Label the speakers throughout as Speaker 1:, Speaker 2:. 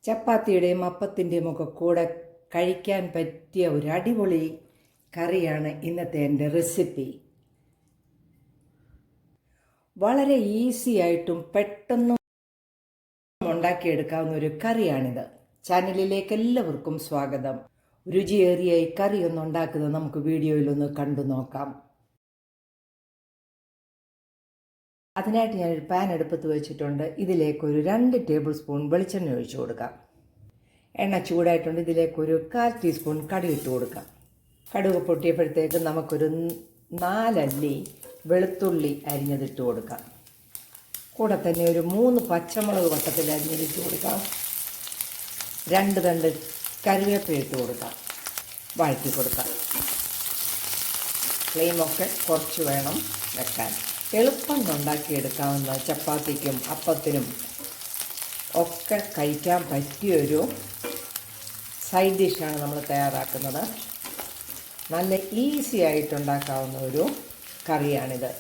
Speaker 1: ചപ്പാത്തിയുടെയും അപ്പത്തിൻ്റെയും ഒക്കെ കൂടെ കഴിക്കാൻ പറ്റിയ ഒരു അടിപൊളി കറിയാണ് ഇന്നത്തെ എൻ്റെ റെസിപ്പി. വളരെ ഈസി ആയിട്ടും പെട്ടെന്നും ഉണ്ടാക്കിയെടുക്കാവുന്ന ഒരു കറിയാണിത്. ചാനലിലേക്ക് എല്ലാവർക്കും സ്വാഗതം. രുചിയേറിയ ഈ കറി ഒന്ന് ഉണ്ടാക്കുന്നത് നമുക്ക് വീഡിയോയിലൊന്ന് കണ്ടു നോക്കാം. അതിനായിട്ട് ഞാനൊരു പാൻ അടുപ്പത്ത് വെച്ചിട്ടുണ്ട്. ഇതിലേക്കൊരു 2 ടേബിൾ സ്പൂൺ വെളിച്ചെണ്ണ ഒഴിച്ചു കൊടുക്കാം. എണ്ണ ചൂടായിട്ടുണ്ട്. ഇതിലേക്കൊരു 1/4 ടീസ്പൂൺ കടുക് ഇട്ട് കൊടുക്കാം. കടുക് പൊട്ടിയപ്പോഴത്തേക്ക് നമുക്കൊരു 4 അല്ലി വെളുത്തുള്ളി അരിഞ്ഞതിട്ട് കൊടുക്കാം. കൂടെ തന്നെ ഒരു 3 പച്ചമുളക് വട്ടത്തിൽ അരിഞ്ഞതിട്ട് കൊടുക്കാം. 2 തണ്ട് കറിവേപ്പില ഇട്ട് കൊടുക്കാം. വഴറ്റി കൊടുക്കാം. ഫ്ലെയിമൊക്കെ കുറച്ച് വേണം വെക്കാൻ. എളുപ്പം ഉണ്ടാക്കിയെടുക്കാവുന്ന ചപ്പാത്തിക്കും അപ്പത്തിനും ഒക്കെ കഴിക്കാൻ പറ്റിയൊരു സൈഡ് ഡിഷാണ് നമ്മൾ തയ്യാറാക്കുന്നത്. നല്ല ഈസി ആയിട്ടുണ്ടാക്കാവുന്ന ഒരു കറിയാണിത്.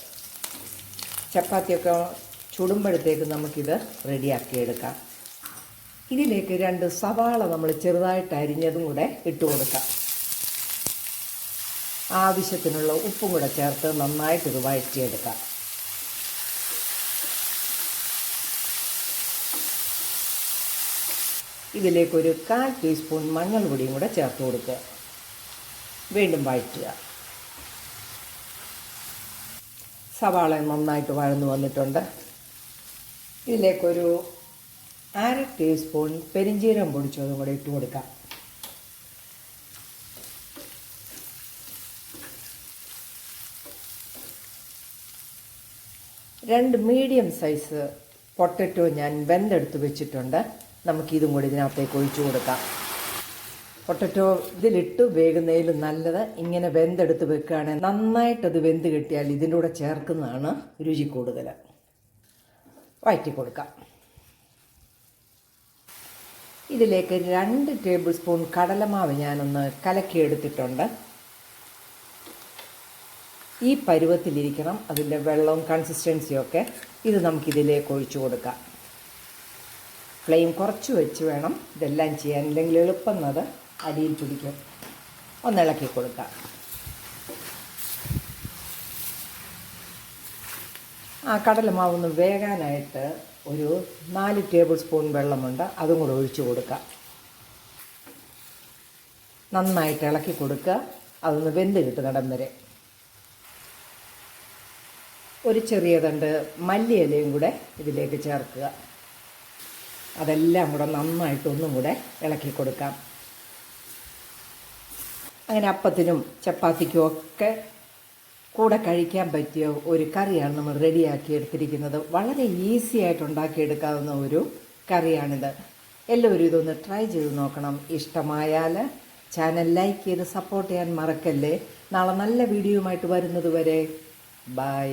Speaker 1: ചപ്പാത്തിയൊക്കെ ചുടുമ്പോഴത്തേക്ക് നമുക്കിത് റെഡിയാക്കിയെടുക്കാം. ഇതിലേക്ക് 2 സവാള നമ്മൾ ചെറുതായിട്ട് അരിഞ്ഞതും കൂടെ ഇട്ട് കൊടുക്കാം. ആവശ്യത്തിനുള്ള ഉപ്പും കൂടെ ചേർത്ത് നന്നായിട്ടിത് വഴറ്റിയെടുക്കാം. ഇതിലേക്കൊരു 1/4 ടീസ്പൂൺ മഞ്ഞൾപ്പൊടിയും കൂടെ ചേർത്ത് കൊടുക്കുക. വീണ്ടും വഴറ്റുക. സവാള നന്നായിട്ട് വഴന്നു വന്നിട്ടുണ്ട്. ഇതിലേക്കൊരു 1/2 ടീസ്പൂൺ പെരിഞ്ജീരകം പൊടിച്ചതും കൂടെ ഇട്ട് കൊടുക്കാം. രണ്ട് മീഡിയം സൈസ് പൊട്ടറ്റോ ഞാൻ വെന്തെടുത്ത് വെച്ചിട്ടുണ്ട്. നമുക്കിതും കൂടി ഇതിനകത്തേക്ക് ഒഴിച്ചു കൊടുക്കാം. പൊട്ടറ്റോ ഇതിലിട്ട് വേകുന്നതിൽ നല്ലത് ഇങ്ങനെ വെന്തെടുത്ത് വെക്കുകയാണെങ്കിൽ നന്നായിട്ടത് വെന്ത് കിട്ടിയാൽ ഇതിൻ്റെ കൂടെ ചേർക്കുന്നതാണ് രുചി കൂടുതൽ. വഴറ്റി കൊടുക്കാം. ഇതിലേക്ക് 2 ടേബിൾ സ്പൂൺ കടലമാവ് ഞാനൊന്ന് കലക്കിയെടുത്തിട്ടുണ്ട്. ഈ പരുവത്തിലിരിക്കണം അതിൻ്റെ വെള്ളവും കൺസിസ്റ്റൻസിയൊക്കെ. ഇത് നമുക്കിതിലേക്ക് ഒഴിച്ചു കൊടുക്കാം. ഫ്ലെയിം കുറച്ച് വെച്ച് വേണം ഇതെല്ലാം ചെയ്യാൻ, ഇല്ലെങ്കിൽ എളുപ്പം അത് അടിയിൽ പിടിക്കും. ഒന്ന് ഇളക്കി കൊടുക്കാം. ആ കടലമാവൊന്ന് വേകാനായിട്ട് ഒരു 4 ടേബിൾ സ്പൂൺ വെള്ളമുണ്ട്, അതും കൂടെ ഒഴിച്ചു കൊടുക്കാം. നന്നായിട്ട് ഇളക്കി കൊടുക്കുക. അതൊന്ന് വെന്ത് കിട്ടുന്നിടം വരെ. ഒരു ചെറിയ തണ്ട് മല്ലിയിലയും കൂടെ ഇതിലേക്ക് ചേർക്കുക. അതെല്ലാം കൂടെ നന്നായിട്ടൊന്നും കൂടെ ഇളക്കി കൊടുക്കാം. അങ്ങനെ അപ്പത്തിനും ചപ്പാത്തിക്കും ഒക്കെ കൂടെ കഴിക്കാൻ പറ്റിയ ഒരു കറിയാണ് നമ്മൾ റെഡിയാക്കി എടുത്തിരിക്കുന്നത്. വളരെ ഈസി ആയിട്ട് ഉണ്ടാക്കിയെടുക്കാവുന്ന ഒരു കറിയാണിത്. എല്ലാവരും ഇതൊന്ന് ട്രൈ ചെയ്ത് നോക്കണം. ഇഷ്ടമായാൽ ചാനൽ ലൈക്ക് ചെയ്ത് സപ്പോർട്ട് ചെയ്യാൻ മറക്കല്ലേ. നാളെ നല്ല വീഡിയോയുമായിട്ട് വരുന്നത് വരെ ബൈ.